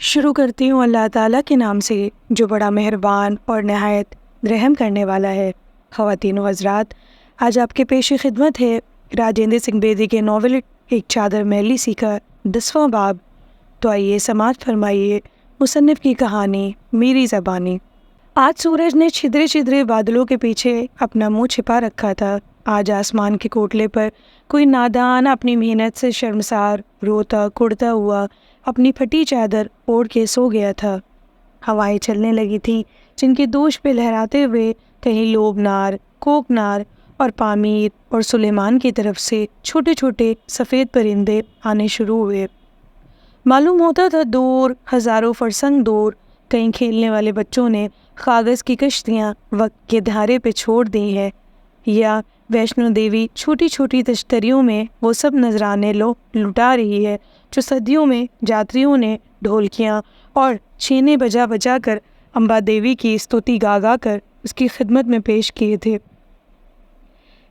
شروع کرتی ہوں اللہ تعالیٰ کے نام سے جو بڑا مہربان اور نہایت رحم کرنے والا ہے۔ خواتین و حضرات، آج آپ کے پیش خدمت ہے راجندر سنگھ بیدی کے ناول ایک چادر میلی سی کا 10واں باب۔ تو آئیے سماعت فرمائیے مصنف کی کہانی میری زبانی۔ آج سورج نے چھدرے چھدرے بادلوں کے پیچھے اپنا منہ چھپا رکھا تھا۔ آج آسمان کے کوٹلے پر کوئی نادان اپنی محنت سے شرمسار روتا کڑتا ہوا اپنی پھٹی چادر اوڑھ کے سو گیا تھا۔ ہوائیں چلنے لگی تھیں جن کے دوش پہ لہراتے ہوئے کہیں لوبنار، کوکنار اور پامیر اور سلیمان کی طرف سے چھوٹے چھوٹے سفید پرندے آنے شروع ہوئے۔ معلوم ہوتا تھا دور ہزاروں فرسنگ دور کہیں کھیلنے والے بچوں نے کاغذ کی کشتیاں وقت کے دھارے پہ چھوڑ دی ہیں، یا ویشنو دیوی چھوٹی چھوٹی تشتریوں میں وہ سب نذرانے لٹا رہی ہے جو صدیوں میں جاتریوں نے ڈھولکیاں اور چھینے بجا بجا کر امبا دیوی کی استوتی گا گا کر اس کی خدمت میں پیش کیے تھے۔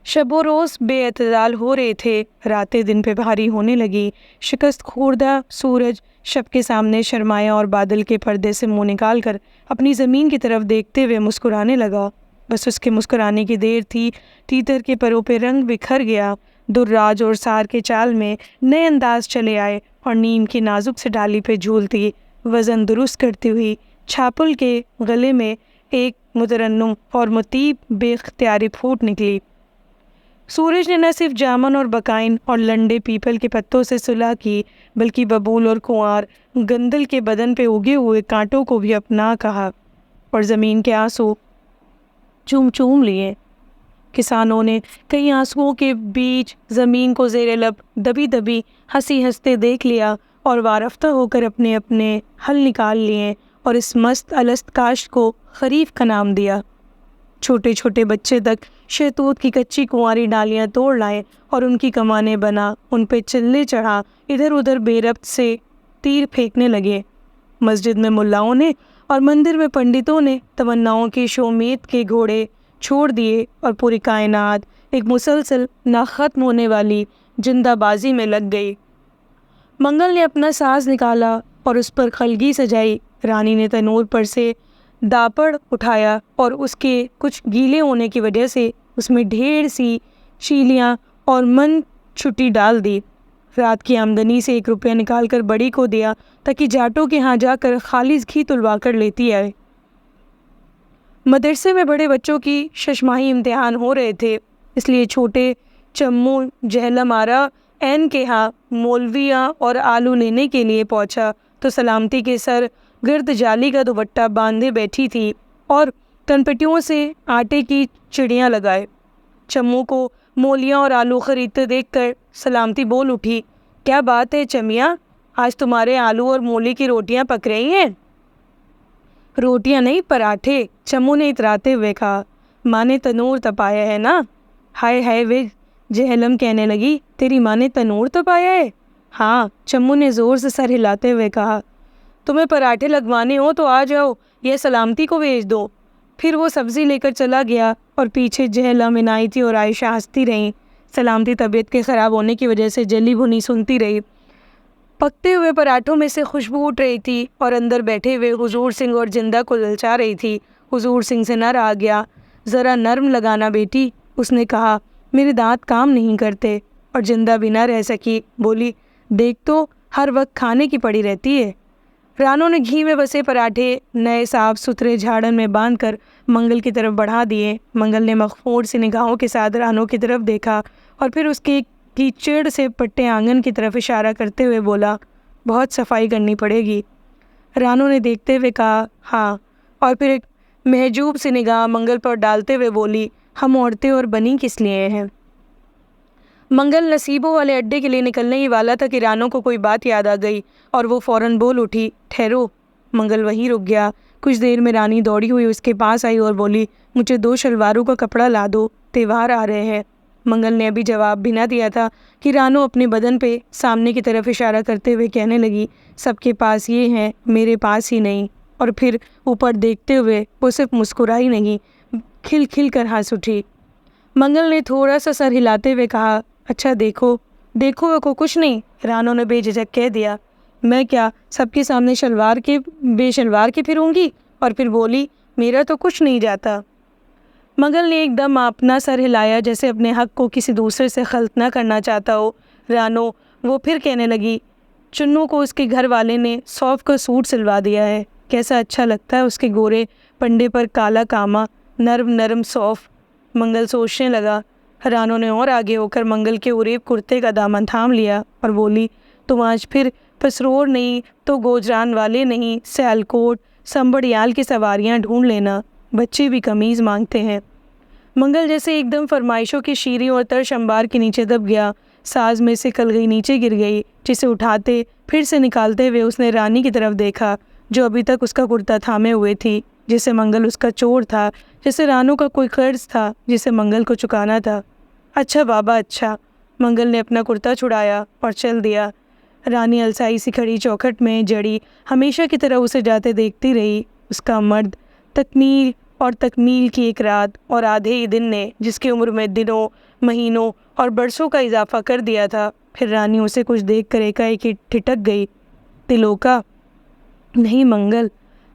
شب و روز بے اعتدال ہو رہے تھے، راتیں دن پہ بھاری ہونے لگی۔ شکست خوردہ سورج شب کے سامنے شرمایا اور بادل کے پردے سے منہ نکال کر اپنی زمین کی طرف دیکھتے ہوئے مسکرانے لگا۔ بس اس کے مسکرانے کی دیر تھی، تیتر کے پروں پہ رنگ بکھر گیا، دراج اور سار کے چال میں نئے انداز چلے آئے اور نیم کی نازک سے ڈالی پہ جھولتی وزن درست کرتی ہوئی چھاپل کے گلے میں ایک مترنم اور مطیب بے اختیاری پھوٹ نکلی۔ سورج نے نہ صرف جامن اور بکائن اور لنڈے پیپل کے پتوں سے صلح کی، بلکہ ببول اور کنوار گندل کے بدن پہ اگے ہوئے کانٹوں کو بھی اپنا کہا اور زمین کے آنسو چوم چوم لیے۔ کسانوں نے کئی آنسوؤں کے بیچ زمین کو زیر لب دبی دبی ہنسی ہنستے دیکھ لیا اور وارفتہ ہو کر اپنے اپنے حل نکال لیے اور اس مست الست کاشت کو خریف کا نام دیا۔ چھوٹے چھوٹے بچے تک شہتوت کی کچی کنواری ڈالیاں توڑ لائے اور ان کی کمانیں بنا ان پہ چلے چڑھا ادھر ادھر بے ربط سے تیر پھینکنے لگے۔ مسجد میں ملاؤں نے اور مندر میں پنڈتوں نے تمناؤں کی شومید کے گھوڑے چھوڑ دیے اور پوری کائنات ایک مسلسل نہ ختم ہونے والی زندہ بازی میں لگ گئی۔ منگل نے اپنا ساز نکالا اور اس پر خلگی سجائی۔ رانی نے تنور پر سے داپڑ اٹھایا اور اس کے کچھ گیلے ہونے کی وجہ سے اس میں ڈھیر سی شیلیاں اور من چھٹی ڈال دی۔ رات کی آمدنی سے 1 روپیہ نکال کر بڑی کو دیا تاکہ جاٹوں کے ہاں جا کر خالص گھی تلوا کر لیتی آئے۔ مدرسے میں بڑے بچوں کی ششماہی امتحان ہو رہے تھے، اس لیے چھوٹے چمو جہلم آرا این کے ہاں مولویاں اور آلو لینے کے لیے پہنچا تو سلامتی کے سر گرد جالی کا دوپٹہ باندھے بیٹھی تھی اور کنپٹیوں سے آٹے کی چڑیاں لگائے۔ چمو کو مولیاں اور آلو خریدتے دیکھ کر سلامتی بول اٹھی، کیا بات ہے چمیاں، آج تمہارے آلو اور مولی کی روٹیاں پک رہی ہیں؟ روٹیاں نہیں، پراٹھے، چمو نے اتراتے ہوئے کہا۔ ماں نے تنور تپایا ہے نا؟ ہائے ہائے وہ جہلم کہنے لگی، تیری ماں نے تنور تپایا ہے؟ ہاں، چمو نے زور سے سر ہلاتے ہوئے کہا۔ تمہیں پراٹھے لگوانے ہو تو آ جاؤ، یہ سلامتی کو بھیج دو۔ پھر وہ سبزی لے کر چلا گیا اور پیچھے جہلم، عنایتی اور عائشہ ہنستی رہیں۔ سلامتی طبیعت کے خراب ہونے کی وجہ سے جلی بھنی سنتی رہی۔ پکتے ہوئے پراٹھوں میں سے خوشبو اٹھ رہی تھی اور اندر بیٹھے ہوئے حضور سنگھ اور جندہ کو للچا رہی تھی۔ حضور سنگھ سے نہ رہا گیا، ذرا نرم لگانا بیٹی، اس نے کہا، میرے دانت کام نہیں کرتے۔ اور جندہ بھی نہ رہ سکی، بولی، دیکھ تو ہر وقت کھانے کی پڑی رہتی ہے۔ رانو نے گھی میں بسے پراٹھے نئے صاف ستھرے جھاڑن میں باندھ کر منگل کی طرف بڑھا دیے۔ منگل نے مخفور سی نگاہوں کے ساتھ رانو کی طرف دیکھا اور پھر اس کے کیچڑ سے پٹے آنگن کی طرف اشارہ کرتے ہوئے بولا، بہت صفائی کرنی پڑے گی۔ رانو نے دیکھتے ہوئے کہا، ہاں، اور پھر ایک محجوب سی نگاہ منگل پر ڈالتے ہوئے بولی، ہم عورتیں اور بنی کس لیے ہیں؟ منگل نصیبوں والے اڈے کے لیے نکلنے ہی والا تھا کہ رانو کو کوئی بات یاد آ گئی اور وہ فوراً بول اٹھی، ٹھہرو۔ منگل وہیں رک گیا۔ کچھ دیر میں رانی دوڑی ہوئی اس کے پاس آئی اور بولی، مجھے 2 شلواروں کا کپڑا لا دو، تہوار آ رہے ہیں۔ منگل نے ابھی جواب بھی نہ دیا تھا کہ رانو اپنے بدن پہ سامنے کی طرف اشارہ کرتے ہوئے کہنے لگی، سب کے پاس یہ ہیں، میرے پاس ہی نہیں۔ اور پھر اوپر دیکھتے ہوئے وہ صرف مسکرائی نہیں، کھل کھل کر ہنس اٹھی۔ منگل نے تھوڑا سا سر ہلاتے ہوئے کہا، اچھا دیکھو دیکھو کو کچھ نہیں، رانو نے بے جھجک کہہ دیا۔ میں کیا سب کے سامنے بے شلوار کے پھروں گی؟ اور پھر بولی، میرا تو کچھ نہیں جاتا۔ منگل نے ایک دم اپنا سر ہلایا جیسے اپنے حق کو کسی دوسرے سے خلط نہ کرنا چاہتا ہو۔ رانو، وہ پھر کہنے لگی، چنو کو اس کے گھر والے نے صوف کا سوٹ سلوا دیا ہے، کیسا اچھا لگتا ہے اس کے گورے پنڈے پر کالا کاما، نرم نرم صوف۔ منگل سوچنے لگا۔ رانو نے اور آگے ہو کر منگل کے اریب کرتے کا دامن تھام لیا اور بولی، تم آج پھر پسرور نہیں تو گوجران والے نہیں، سیالکوٹ سمبڑیال کی سواریاں ڈھونڈ لینا، بچے بھی قمیض مانگتے ہیں۔ منگل جیسے ایک دم فرمائشوں کی شیریں اور ترش انبار کے نیچے دب گیا، ساز میں سے کل گئی نیچے گر گئی، جسے اٹھاتے پھر سے نکالتے ہوئے اس نے رانی کی طرف دیکھا جو ابھی تک اس کا کرتا تھامے ہوئے تھی، جسے منگل اس کا چور تھا، جیسے رانو کا کوئی قرض تھا جسے منگل کو چکانا تھا۔ اچھا بابا اچھا، منگل نے اپنا کرتا چھڑایا اور چل دیا۔ رانی السائی سی کھڑی چوکھٹ میں جڑی ہمیشہ کی طرح اسے جاتے دیکھتی رہی۔ اس کا مرد تکمیل کی ایک رات اور آدھے ہی دن نے جس کی عمر میں دنوں، مہینوں اور برسوں کا اضافہ کر دیا تھا۔ پھر رانی اسے کچھ دیکھ کر ایک ٹھٹک گئی۔ تلوکا؟ نہیں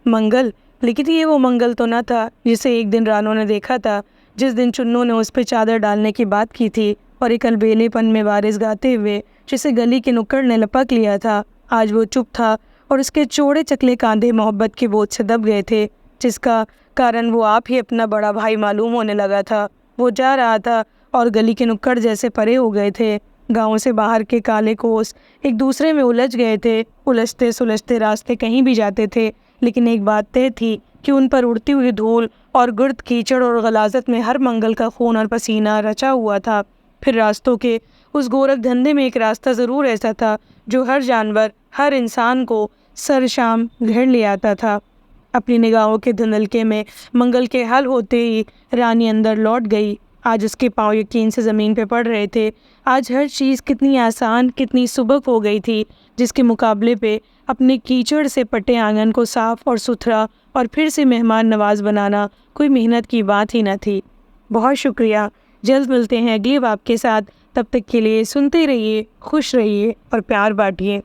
منگل، لیکن یہ وہ منگل تو نہ تھا جسے ایک دن رانو نے دیکھا تھا، جس دن چنو نے اس پہ چادر ڈالنے کی بات کی تھی اور ایک البیلے پن میں وارث گاتے ہوئے جسے گلی کے نکڑ نے لپک لیا تھا۔ آج وہ چپ تھا اور اس کے چوڑے چکلے کاندھے محبت کے بوجھ سے دب گئے تھے، جس کا کارن وہ آپ ہی اپنا بڑا بھائی معلوم ہونے لگا تھا۔ وہ جا رہا تھا اور گلی کے نکڑ جیسے پرے ہو گئے تھے، گاؤں سے باہر کے کالے کوس ایک دوسرے میں الجھ گئے تھے، الجھتے سلجھتے راستے کہیں بھی جاتے تھے، لیکن ایک بات طے تھی کہ ان پر اڑتی ہوئی دھول اور گرد کیچڑ اور غلاظت میں ہر منگل کا خون اور پسینہ رچا ہوا تھا۔ پھر راستوں کے اس گورکھ دھندے میں ایک راستہ ضرور ایسا تھا جو ہر جانور، ہر انسان کو سر شام گھیر لے آتا تھا۔ اپنی نگاہوں کے دھندلکے میں منگل کے حل ہوتے ہی رانی اندر لوٹ گئی۔ آج اس کے پاؤں یقین سے زمین پہ پڑ رہے تھے۔ آج ہر چیز کتنی آسان، کتنی سبک ہو گئی تھی، جس کے مقابلے پہ اپنے کیچڑ سے پٹے آنگن کو صاف اور ستھرا اور پھر سے مہمان نواز بنانا کوئی محنت کی بات ہی نہ تھی۔ بہت شکریہ، جلد ملتے ہیں اگلی باب کے ساتھ۔ تب تک کے لیے سنتے رہیے، خوش رہیے اور پیار بانٹیے۔